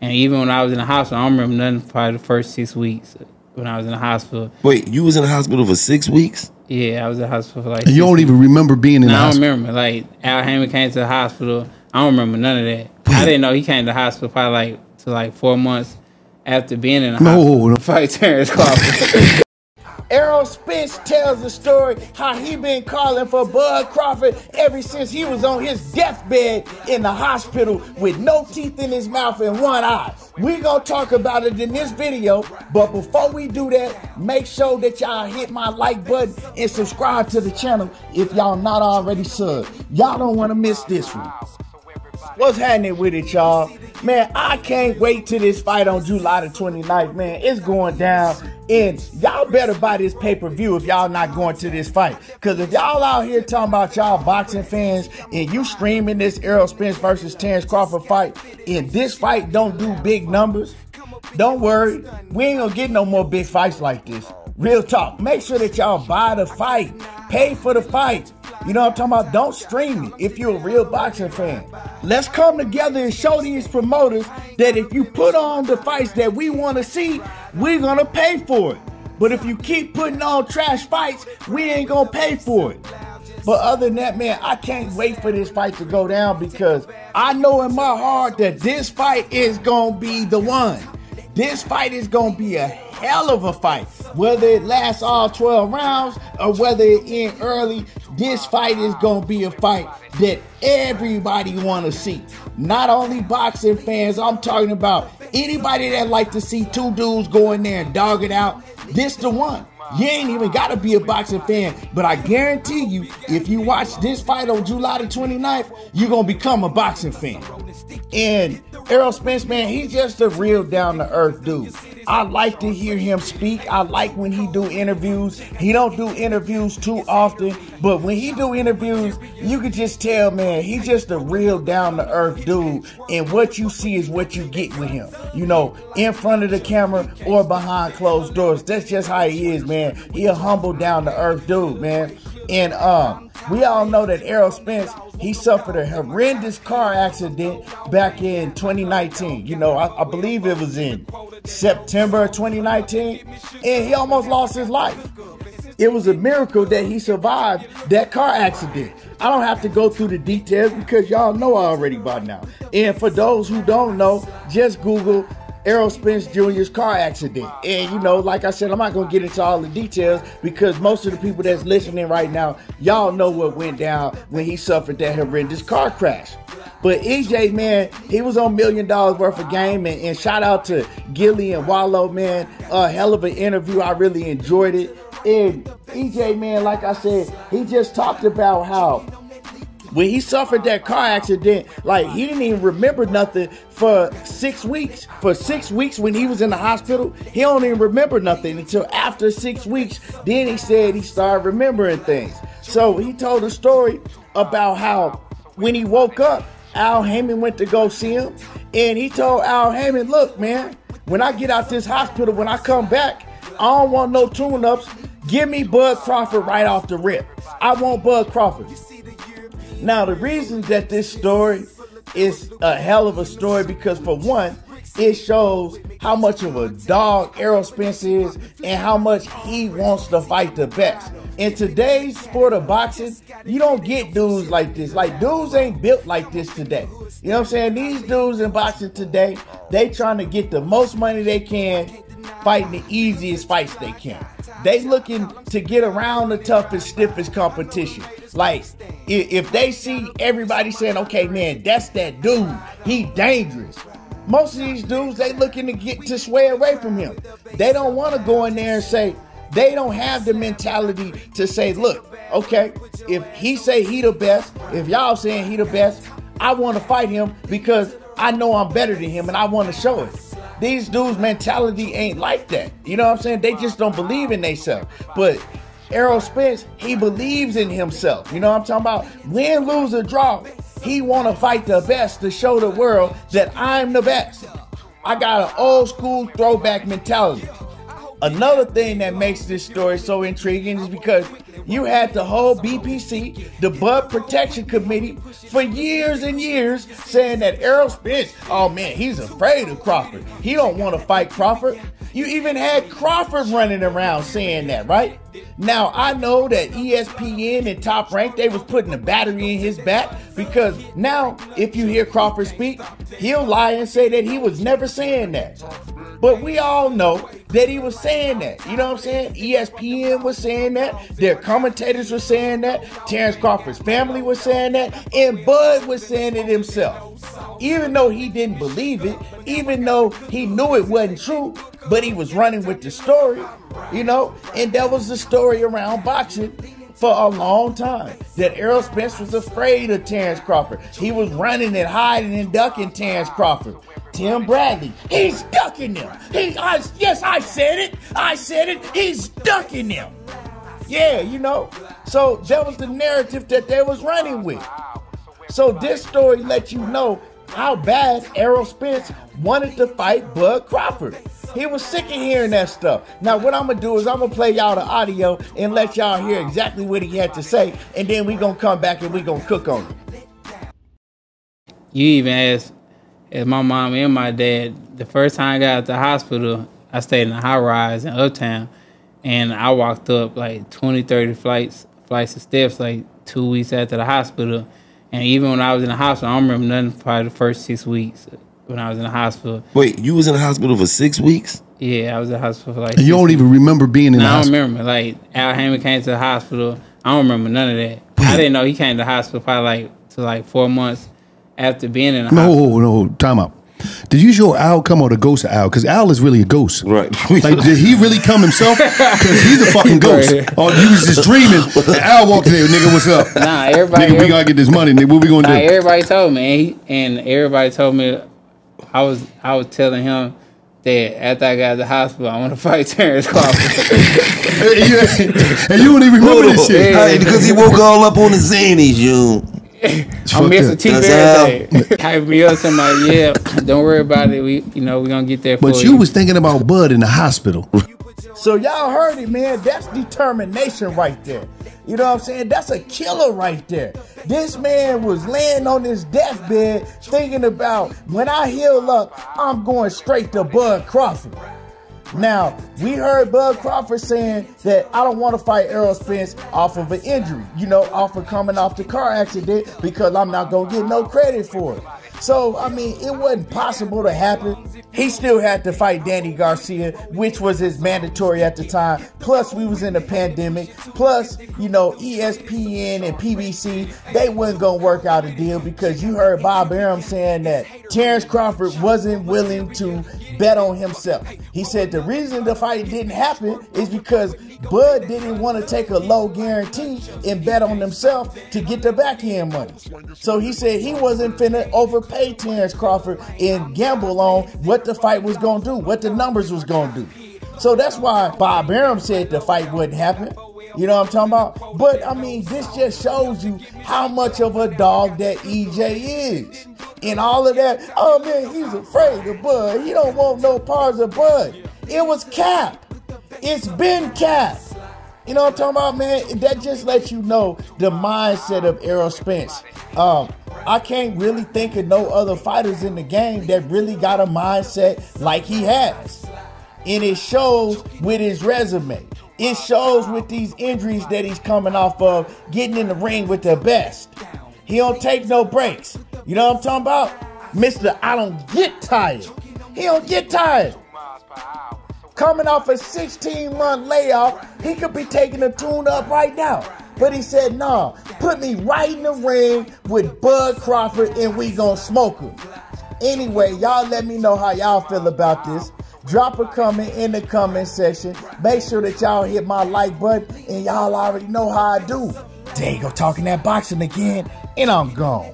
And even when I was in the hospital, I don't remember nothing for probably the first 6 weeks when I was in the hospital. Wait, you was in the hospital for 6 weeks? Yeah, I was in the hospital for like. And you don't even remember being in the hospital? I don't remember. Like, Al Haymon came to the hospital. I don't remember none of that. I didn't know he came to the hospital probably like 4 months after being in the hospital. No. Fight Terence Crawford. Errol Spence tells the story how he been calling for Bud Crawford ever since he was on his deathbed in the hospital with no teeth in his mouth and one eye. We gonna talk about it in this video, but before we do that, make sure that y'all hit my like button and subscribe to the channel if y'all not already subbed. Y'all don't want to miss this one. What's happening with it, y'all? Man, I can't wait till this fight on July the 29th, man. It's going down, and y'all better buy this pay-per-view if y'all not going to this fight. Because if y'all out here talking about y'all boxing fans and you streaming this Errol Spence versus Terence Crawford fight, and this fight don't do big numbers, don't worry. We ain't gonna get no more big fights like this. Real talk. Make sure that y'all buy the fight. Pay for the fight. You know what I'm talking about? Don't stream it if you're a real boxing fan. Let's come together and show these promoters that if you put on the fights that we want to see, we're going to pay for it. But if you keep putting on trash fights, we ain't going to pay for it. But other than that, man, I can't wait for this fight to go down because I know in my heart that this fight is going to be the one. This fight is going to be a hell of a fight. Whether it lasts all 12 rounds or whether it ends early, this fight is going to be a fight that everybody want to see. Not only boxing fans, I'm talking about anybody that like to see two dudes go in there and dog it out. This the one. You ain't even got to be a boxing fan, but I guarantee you, if you watch this fight on July the 29th, you're going to become a boxing fan. And Errol Spence, man, he's just a real down-to-earth dude. I like to hear him speak. I like when he do interviews. He don't do interviews too often, but when he do interviews, you can just tell, man, he's just a real down-to-earth dude. And what you see is what you get with him. You know, in front of the camera or behind closed doors. That's just how he is, man. He a humble, down-to-earth dude, man. And we all know that Errol Spence, he suffered a horrendous car accident back in 2019. You know, I believe it was in September 2019, and he almost lost his life. It was a miracle that he survived that car accident. I don't have to go through the details because y'all know already by now. And for those who don't know, just Google Errol Spence Jr.'s car accident. And, you know, like I said, I'm not going to get into all the details because most of the people that's listening right now, y'all know what went down when he suffered that horrendous car crash. But EJ, man, he was on $1 million worth of game. And shout out to Gille Wallie, man. A hell of an interview. I really enjoyed it. And EJ, man, like I said, he just talked about how when he suffered that car accident, like, he didn't even remember nothing for 6 weeks. For 6 weeks when he was in the hospital, he don't even remember nothing until after 6 weeks. Then he said he started remembering things. So he told a story about how when he woke up, Al Haymon went to go see him. And he told Al Haymon, look, man, when I get out this hospital, when I come back, I don't want no tune-ups. Give me Bud Crawford right off the rip. I want Bud Crawford. Now, the reason that this story is a hell of a story because, for one, it shows how much of a dog Errol Spence is and how much he wants to fight the best. In today's sport of boxing, you don't get dudes like this. Like, dudes ain't built like this today. You know what I'm saying? These dudes in boxing today, they trying to get the most money they can, fighting the easiest fights they can. They looking to get around the toughest, stiffest competition. Like, if they see everybody saying, okay, man, that's that dude, he dangerous. Most of these dudes, they looking to get to sway away from him. They don't want to go in there and say, they don't have the mentality to say, look, okay, if he say he the best, if y'all saying he the best, I want to fight him because I know I'm better than him and I want to show it. These dudes' mentality ain't like that. You know what I'm saying? They just don't believe in themselves. But Errol Spence, he believes in himself. You know what I'm talking about? Win, lose, or draw, he want to fight the best to show the world that I'm the best. I got an old school throwback mentality. Another thing that makes this story so intriguing is because You had the whole BPC, the Bud Protection Committee, for years and years saying that Errol Spence, oh man, he's afraid of Crawford. He don't want to fight Crawford. You even had Crawford running around saying that, right? Now, I know that ESPN and Top Rank, they was putting a battery in his back because now, if you hear Crawford speak, he'll lie and say that he was never saying that. But we all know that he was saying that. You know what I'm saying? ESPN was saying that. Their commentators were saying that. Terence Crawford's family was saying that. And Bud was saying it himself. Even though he didn't believe it, even though he knew it wasn't true, but he was running with the story, you know? And that was the story around boxing for a long time, that Errol Spence was afraid of Terence Crawford. He was running and hiding and ducking Terence Crawford. Tim Bradley, he's ducking him. Yes, I said it. I said it. He's ducking him. Yeah, you know. So that was the narrative that they was running with. So this story lets you know how bad Errol Spence wanted to fight Bud Crawford. He was sick of hearing that stuff. Now, what I'm going to do is I'm going to play y'all the audio and let y'all hear exactly what he had to say, and then we're going to come back and we're going to cook on it. You even asked my mom and my dad, the first time I got out the hospital, I stayed in a high rise in Uptown, and I walked up like 20, 30 flights of steps like 2 weeks after the hospital. And even when I was in the hospital, I don't remember nothing for probably the first 6 weeks when I was in the hospital. Wait, you was in the hospital for 6 weeks? Yeah, I was in the hospital for like and you don't even remember being in the hospital? I don't remember. Like, Al Haymon came to the hospital. I don't remember none of that. I didn't know he came to the hospital probably like 4 months after being in the hospital. No, time out. Did you show Al come or the ghost of Al? Because Al is really a ghost. Right. Like, did he really come himself? Because he's a fucking ghost. Or you was just dreaming. And Al walked in there, nigga, what's up? Nah, everybody. Nigga, we gotta get this money. Nigga, what we gonna do? Everybody told me, and everybody told me, I was telling him that after I got out of the hospital, I want to fight Terence Crawford. And you don't even remember this shit. Yeah. Because he woke all up on the Xannies, you. I'm missing teeth every day. Hype me up, somebody, yeah, don't worry about it. We're gonna get there for you. But you was thinking about Bud in the hospital. So y'all heard it, man. That's determination right there. You know what I'm saying? That's a killer right there. This man was laying on his deathbed thinking about, when I heal up, I'm going straight to Bud Crawford. Now, we heard Bud Crawford saying that I don't want to fight Errol Spence off of an injury, off of coming off the car accident, because I'm not going to get no credit for it. So, I mean, it wasn't possible to happen. He still had to fight Danny Garcia, which was his mandatory at the time. Plus, we was in a pandemic. Plus, ESPN and PBC, they wasn't going to work out a deal, because you heard Bob Arum saying that Terence Crawford wasn't willing to bet on himself. He said the reason the fight didn't happen is because Bud didn't want to take a low guarantee and bet on himself to get the backhand money. So he said he wasn't finna overpay Terence Crawford and gamble on what the fight was going to do, what the numbers was going to do. So that's why Bob Arum said the fight wouldn't happen. You know what I'm talking about? But, I mean, this just shows you how much of a dog that EJ is. And all of that, oh, man, he's afraid of Bud. He don't want no parts of Bud. It was cap. It's been cap. You know what I'm talking about, man? That just lets you know the mindset of Errol Spence. I can't really think of no other fighters in the game that really got a mindset like he has. And it shows with his resume. It shows with these injuries that he's coming off of, getting in the ring with the best. He don't take no breaks. You know what I'm talking about? Mr. I don't get tired. He don't get tired. Coming off a 16-month layoff, he could be taking a tune-up right now. But he said, nah, put me right in the ring with Bud Crawford and we gonna smoke him. Anyway, y'all let me know how y'all feel about this. Drop a comment in the comment section. Make sure that y'all hit my like button, and y'all already know how I do. There you go, talking that boxing again, and I'm gone.